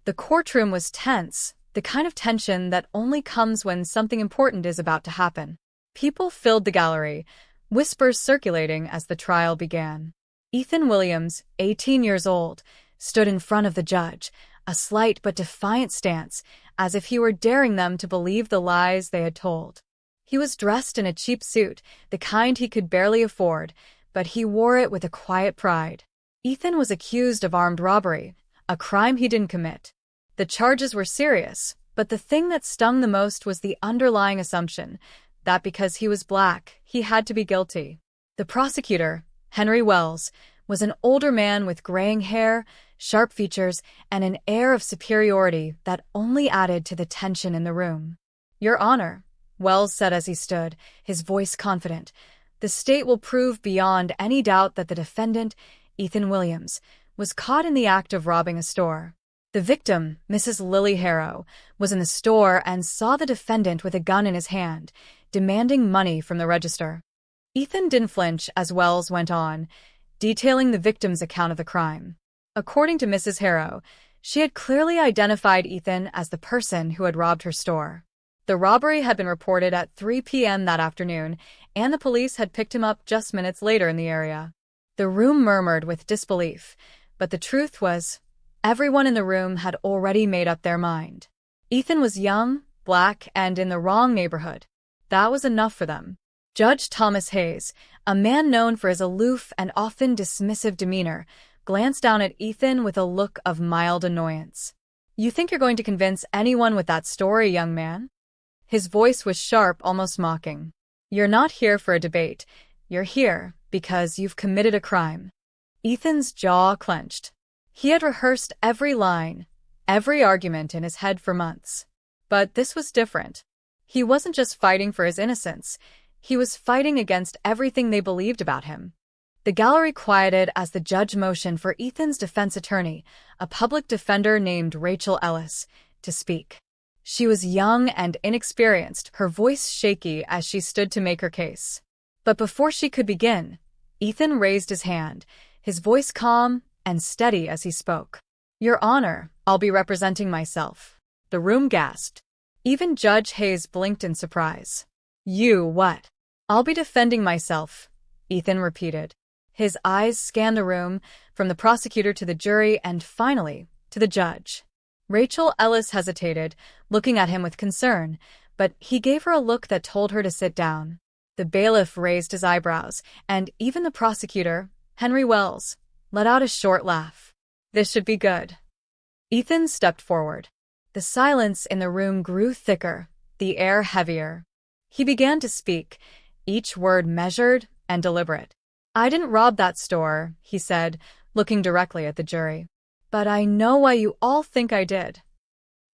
The courtroom was tense, the kind of tension that only comes when something important is about to happen. People filled the gallery, whispers circulating as the trial began. Ethan Williams, 18 years old, stood in front of the judge, a slight but defiant stance, as if he were daring them to believe the lies they had told. He was dressed in a cheap suit, the kind he could barely afford, but he wore it with a quiet pride. Ethan was accused of armed robbery, a crime he didn't commit. The charges were serious, but the thing that stung the most was the underlying assumption that because he was black, he had to be guilty. The prosecutor, Henry Wells, was an older man with graying hair, sharp features, and an air of superiority that only added to the tension in the room. "Your Honor," Wells said as he stood, his voice confident, "the state will prove beyond any doubt that the defendant, Ethan Williams, was caught in the act of robbing a store. The victim, Mrs. Lily Harrow, was in the store and saw the defendant with a gun in his hand, demanding money from the register." Ethan didn't flinch as Wells went on, detailing the victim's account of the crime. According to Mrs. Harrow, she had clearly identified Ethan as the person who had robbed her store. The robbery had been reported at 3 p.m. that afternoon, and the police had picked him up just minutes later in the area. The room murmured with disbelief, but the truth was, everyone in the room had already made up their mind. Ethan was young, black, and in the wrong neighborhood. That was enough for them. Judge Thomas Hayes, a man known for his aloof and often dismissive demeanor, glanced down at Ethan with a look of mild annoyance. "You think you're going to convince anyone with that story, young man?" His voice was sharp, almost mocking. "You're not here for a debate. You're here because you've committed a crime." Ethan's jaw clenched. He had rehearsed every line, every argument in his head for months. But this was different. He wasn't just fighting for his innocence. He was fighting against everything they believed about him. The gallery quieted as the judge motioned for Ethan's defense attorney, a public defender named Rachel Ellis, to speak. She was young and inexperienced, her voice shaky as she stood to make her case. But before she could begin, Ethan raised his hand, his voice calm and steady as he spoke. "Your Honor, I'll be representing myself." The room gasped. Even Judge Hayes blinked in surprise. "You what?" "I'll be defending myself," Ethan repeated. His eyes scanned the room, from the prosecutor to the jury and finally to the judge. Rachel Ellis hesitated, looking at him with concern, but he gave her a look that told her to sit down. The bailiff raised his eyebrows, and even the prosecutor, Henry Wells, let out a short laugh. "This should be good." Ethan stepped forward. The silence in the room grew thicker, the air heavier. He began to speak, each word measured and deliberate. "I didn't rob that store," he said, looking directly at the jury. "But I know why you all think I did."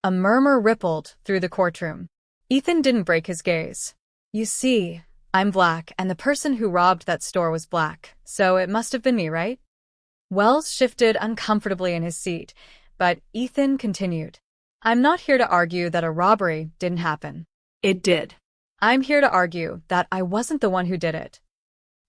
A murmur rippled through the courtroom. Ethan didn't break his gaze. "You see, I'm black, and the person who robbed that store was black, so it must have been me, right?" Wells shifted uncomfortably in his seat, but Ethan continued. "I'm not here to argue that a robbery didn't happen. It did. I'm here to argue that I wasn't the one who did it."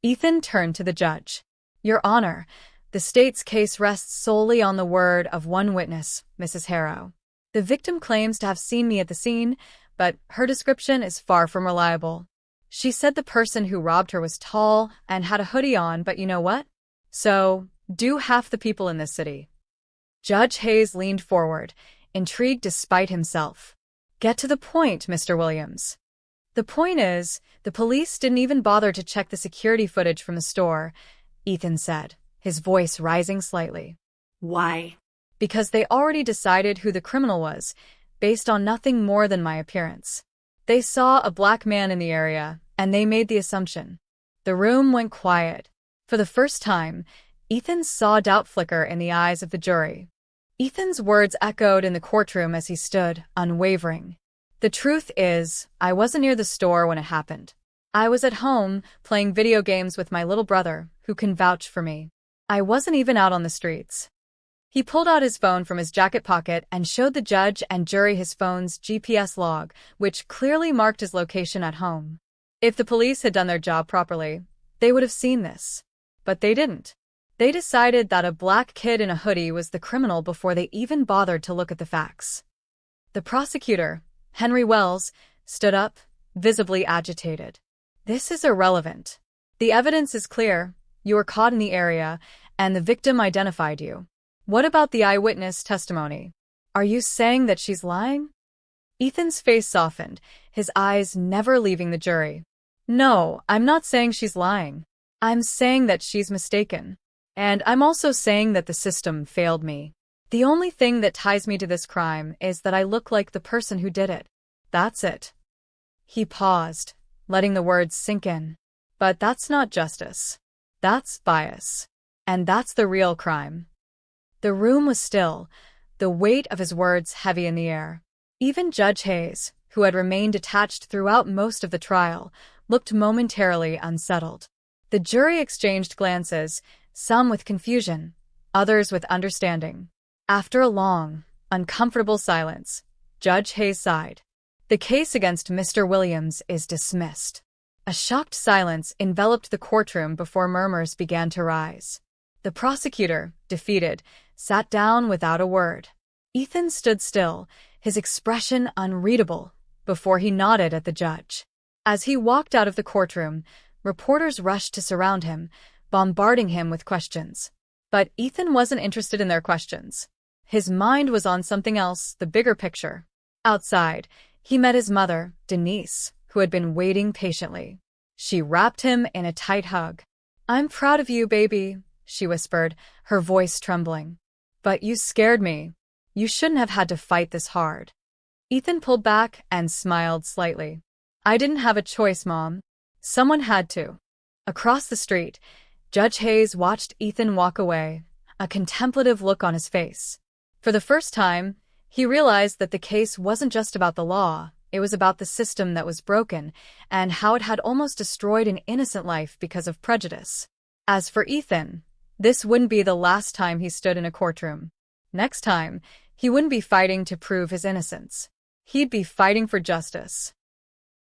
Ethan turned to the judge. "Your Honor, the state's case rests solely on the word of one witness, Mrs. Harrow. The victim claims to have seen me at the scene, but her description is far from reliable. She said the person who robbed her was tall and had a hoodie on, but you know what? So do half the people in this city." Judge Hayes leaned forward, intrigued despite himself. "Get to the point, Mr. Williams." "The point is, the police didn't even bother to check the security footage from the store," Ethan said, his voice rising slightly. "Why?" "Because they already decided who the criminal was, based on nothing more than my appearance. They saw a black man in the area, and they made the assumption." The room went quiet. For the first time, Ethan saw doubt flicker in the eyes of the jury. Ethan's words echoed in the courtroom as he stood, unwavering. "The truth is, I wasn't near the store when it happened. I was at home, playing video games with my little brother, who can vouch for me. I wasn't even out on the streets." He pulled out his phone from his jacket pocket and showed the judge and jury his phone's GPS log, which clearly marked his location at home. If the police had done their job properly, they would have seen this. But they didn't. They decided that a black kid in a hoodie was the criminal before they even bothered to look at the facts. The prosecutor, Henry Wells, stood up, visibly agitated. This is irrelevant. The evidence is clear. You were caught in the area, and the victim identified you. What about the eyewitness testimony? Are you saying that she's lying? Ethan's face softened, his eyes never leaving the jury. No, I'm not saying she's lying. I'm saying that she's mistaken. And I'm also saying that the system failed me. The only thing that ties me to this crime is that I look like the person who did it. That's it. He paused, letting the words sink in. But that's not justice. That's bias. And that's the real crime. The room was still, the weight of his words heavy in the air. Even Judge Hayes, who had remained detached throughout most of the trial, looked momentarily unsettled. The jury exchanged glances, some with confusion, others with understanding. After a long, uncomfortable silence, Judge Hayes sighed. The case against Mr. Williams is dismissed. A shocked silence enveloped the courtroom before murmurs began to rise. The prosecutor, defeated, sat down without a word. Ethan stood still, his expression unreadable, before he nodded at the judge. As he walked out of the courtroom, reporters rushed to surround him, bombarding him with questions. But Ethan wasn't interested in their questions. His mind was on something else, the bigger picture. Outside, he met his mother, Denise, who had been waiting patiently. She wrapped him in a tight hug. "I'm proud of you, baby," she whispered, her voice trembling. "But you scared me. You shouldn't have had to fight this hard." Ethan pulled back and smiled slightly. "I didn't have a choice, Mom. Someone had to." Across the street, Judge Hayes watched Ethan walk away, a contemplative look on his face. For the first time, he realized that the case wasn't just about the law, it was about the system that was broken, and how it had almost destroyed an innocent life because of prejudice. As for Ethan, this wouldn't be the last time he stood in a courtroom. Next time, he wouldn't be fighting to prove his innocence. He'd be fighting for justice.